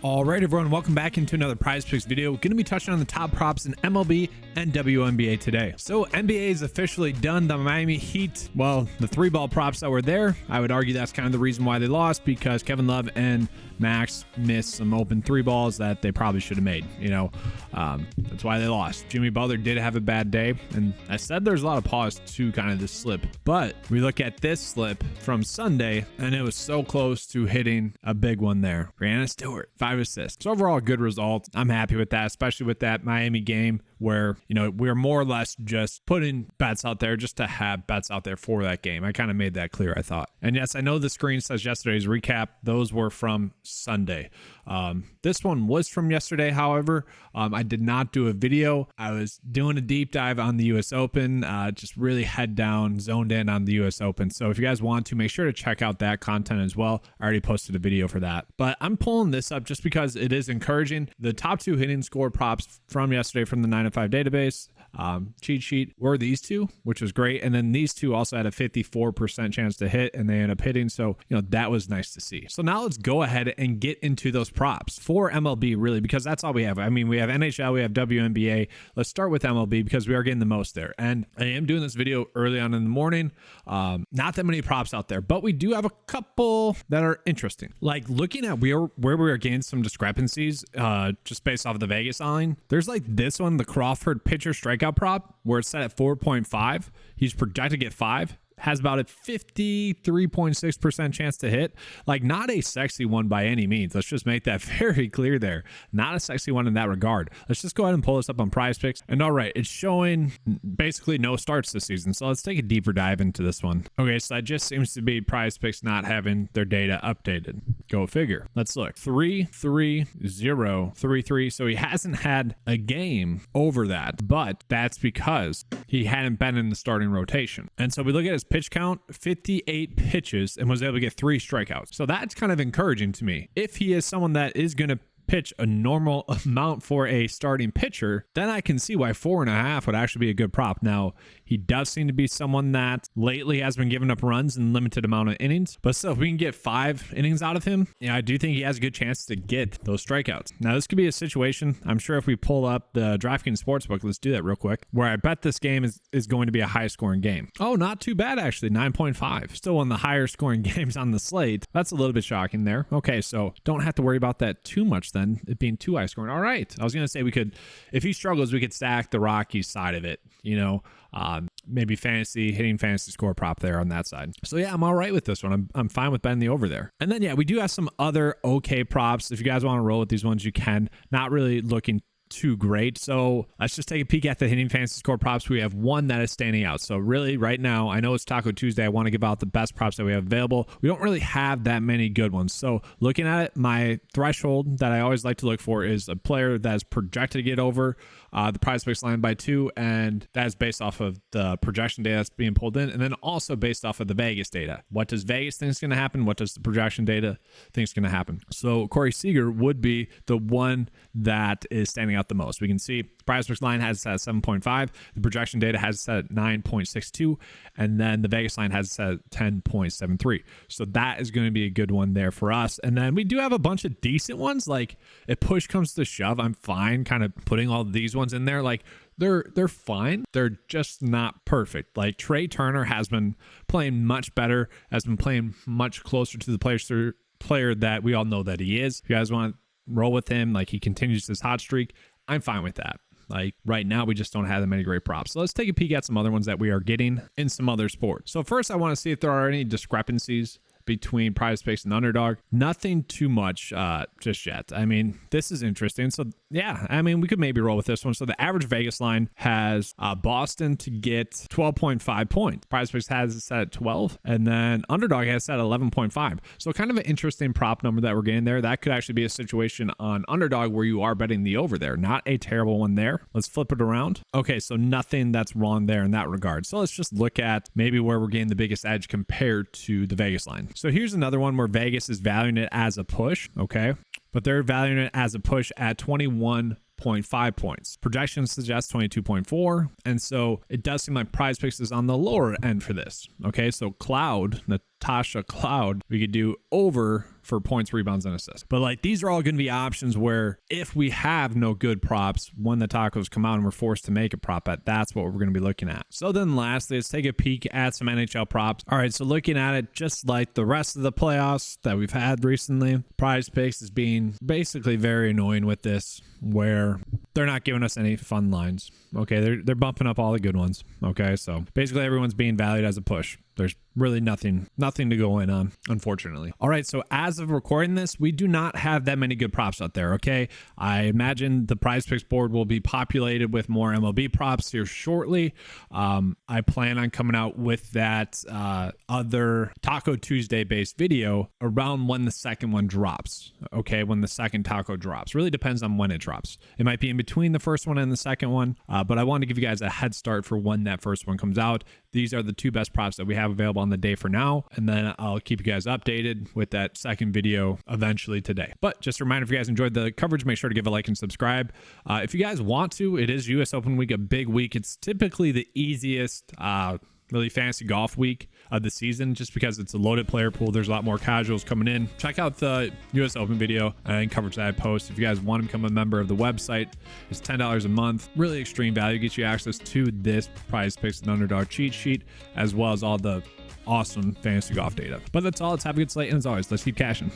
All right, everyone, welcome back into another PrizePicks video. Going to be touching on the top props in MLB and WNBA today. So NBA is officially done. The Miami Heat, well, the 3-ball props that were there, I would argue that's kind of the reason why they lost, because Kevin Love and Max missed some open 3-balls that they probably should have made. That's why they lost. Jimmy Butler did have a bad day, and I said there's a lot of pause to kind of this slip, but we look at this slip from Sunday, and it was so close to hitting a big one there. Brianna Stewart, 5 assists. So overall, a good result. I'm happy with that, especially with that Miami game where, we're more or less just putting bets out there just to have bets out there for that game. I kind of made that clear, I thought. And yes, I know the screen says yesterday's recap. Those were from Sunday. This one was from yesterday, however. I did not do a video. I was doing a deep dive on the US Open, just really head down, zoned in on the US Open. So if you guys want to, make sure to check out that content as well. I already posted a video for that. But I'm pulling this up just because it is encouraging. The top 2 hitting score props from yesterday from the 9 to 5 database cheat sheet were these 2, which was great. And then these 2 also had a 54% chance to hit, and they ended up hitting. So, that was nice to see. So now let's go ahead and get into those props for MLB, really, because that's all we have. I mean, we have NHL, we have WNBA. Let's start with MLB because we are getting the most there. And I am doing this video early on in the morning. Not that many props out there, but we do have a couple that are interesting. Like looking at where we are getting some discrepancies just based off of the Vegas line. There's like this one, the Crawford pitcher strikeout prop, where it's set at 4.5. He's projected to get 5. Has about a 53.6% chance to hit. Like, not a sexy one by any means. Let's just make that very clear there. Not a sexy one in that regard. Let's just go ahead and pull this up on PrizePicks. And all right, it's showing basically no starts this season. So let's take a deeper dive into this one. Okay, so that just seems to be PrizePicks not having their data updated. Go figure. Let's look. 3-3-0-3-3. So he hasn't had a game over that, but that's because he hadn't been in the starting rotation. And so we look at his pitch count, 58 pitches, and was able to get 3 strikeouts. So that's kind of encouraging to me. If he is someone that is going to pitch a normal amount for a starting pitcher, then I can see why 4.5 would actually be a good prop. Now, he does seem to be someone that lately has been giving up runs in limited amount of innings, but still, if we can get 5 innings out of him, I do think he has a good chance to get those strikeouts. Now, this could be a situation, I'm sure if we pull up the DraftKings Sportsbook, let's do that real quick, where I bet this game is going to be a high scoring game. Oh, not too bad actually, 9.5. Still one of the higher scoring games on the slate. That's a little bit shocking there. Okay, so don't have to worry about that too much then, it being too high scoring. All right, I was going to say we could, if he struggles, we could stack the Rockies side of it, maybe hitting fantasy score prop there on that side. So yeah, I'm all right with this one. I'm fine with betting the over there. And then, yeah, we do have some other okay props. If you guys want to roll with these ones, you can. Not really looking too great. So let's just take a peek at the hitting fantasy score props. We have one that is standing out. So really right now, I know it's Taco Tuesday. I want to give out the best props that we have available. We don't really have that many good ones. So looking at it, my threshold that I always like to look for is a player that is projected to get over the PrizePicks line by 2, and that is based off of the projection data that's being pulled in, and then also based off of the Vegas data. What does Vegas think is going to happen? What does the projection data think is going to happen? So Corey Seager would be the one that is standing out the most. We can see PrizePicks line has it set at 7.5. The projection data has it set at 9.62, and then the Vegas line has it set at 10.73. So that is going to be a good one there for us. And then we do have a bunch of decent ones. Like if push comes to shove, I'm fine kind of putting all these ones in there. Like they're fine. They're just not perfect. Like Trey Turner has been playing much better, has been playing much closer to the player that we all know that he is. If you guys want to roll with him, like he continues this hot streak, I'm fine with that. Like right now, we just don't have that many great props. So let's take a peek at some other ones that we are getting in some other sports. So first, I want to see if there are any discrepancies between PrizePicks and Underdog. Nothing too much just yet. I mean, this is interesting. So yeah, I mean, we could maybe roll with this one. So the average Vegas line has Boston to get 12.5 points. PrizePicks has it set at 12, and then Underdog has set at 11.5. So kind of an interesting prop number that we're getting there. That could actually be a situation on Underdog where you are betting the over there. Not a terrible one there. Let's flip it around. Okay, so nothing that's wrong there in that regard. So let's just look at maybe where we're getting the biggest edge compared to the Vegas line. So here's another one where Vegas is valuing it as a push, okay? But they're valuing it as a push at 21.5 points. Projections suggest 22.4. And so it does seem like PrizePicks is on the lower end for this. Okay, so Cloud, Tasha Cloud, we could do over for points, rebounds, and assists. But like, these are all going to be options where if we have no good props, when the tacos come out and we're forced to make a prop bet, that's what we're going to be looking at. So then lastly, let's take a peek at some NHL props. All right, so looking at it, just like the rest of the playoffs that we've had recently, PrizePicks is being basically very annoying with this, where they're not giving us any fun lines. Okay, they're bumping up all the good ones. Okay, so basically everyone's being valued as a push. There's really nothing to go in on, unfortunately. All right, so as of recording this, we do not have that many good props out there, okay? I imagine the PrizePicks board will be populated with more MLB props here shortly. I plan on coming out with that other Taco Tuesday based video around when the second one drops, okay? When the second taco drops. Really depends on when it drops. It might be in between the first one and the second one, but I want to give you guys a head start for when that first one comes out. These are the two best props that we have available on the day for now, and then I'll keep you guys updated with that second video eventually today. But just a reminder, if you guys enjoyed the coverage, make sure to give a like and subscribe. If you guys want to, it is US Open week, a big week. It's typically the easiest really fantasy golf week of the season, just because it's a loaded player pool. There's a lot more casuals coming in. Check out the US Open video and coverage that I post. If you guys want to become a member of the website, it's $10 a month. Really extreme value, gets you access to this PrizePicks and Underdog cheat sheet, as well as all the awesome fantasy golf data. But that's all. Let's have a good slate, and as always, let's keep cashing.